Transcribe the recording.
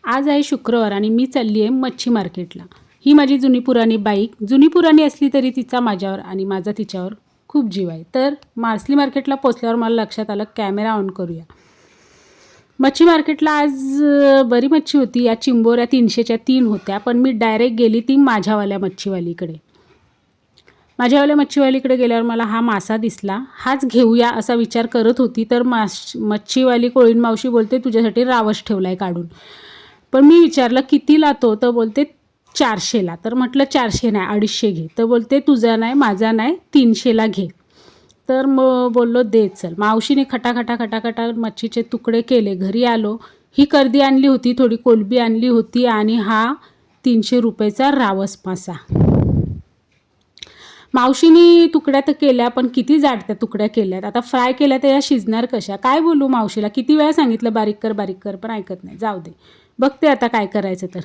आज आहे शुक्रवार आणि मी चालली आहे मच्छी मार्केटला. ही माझी जुनी पुराणी बाईक, जुनी पुराणी असली तरी तिचा माझ्यावर आणि माझा तिच्यावर खूप जीव आहे. तर मार्सली मार्केटला पोचल्यावर मला लक्षात आलं कॅमेरा ऑन करूया. मच्छी मार्केटला आज बरी मच्छी होती. या चिंबोऱ्या 300च्या 3 होत्या, पण मी डायरेक्ट गेली ती माझ्यावाल्या मच्छीवालीकडे. माझ्यावाल्या मच्छीवालीकडे गेल्यावर मला हा मासा दिसला, हाच घेऊया असा विचार करत होती. तर मच्छीवाली कोळीण मावशी बोलते, तुझ्यासाठी रावस ठेवला आहे काढून. पण मी विचारलं कितीला तो, तर बोलते 400ला. तर म्हटलं 400 नाही 250 घे. तर बोलते तुझा नाही माझा नाही 300ला घे. तर मग बोललो दे चल. मावशीने खटाखटा मच्छीचे तुकडे केले. घरी आलो. ही कर्दी आणली होती, थोडी कोलबी आणली होती आणि हा 300 रुपयाचा रावस मासा. मावशीने तुकड्या तर केल्या, पण किती जाड त्या तुकड्या केल्यात. आता फ्राय केल्या तर या शिजणार कशा. काय बोलू मावशीला, किती वेळा सांगितलं बारीक कर बारीक कर, पण ऐकत नाही. जाऊ दे, बघते आता काय करायचं तर.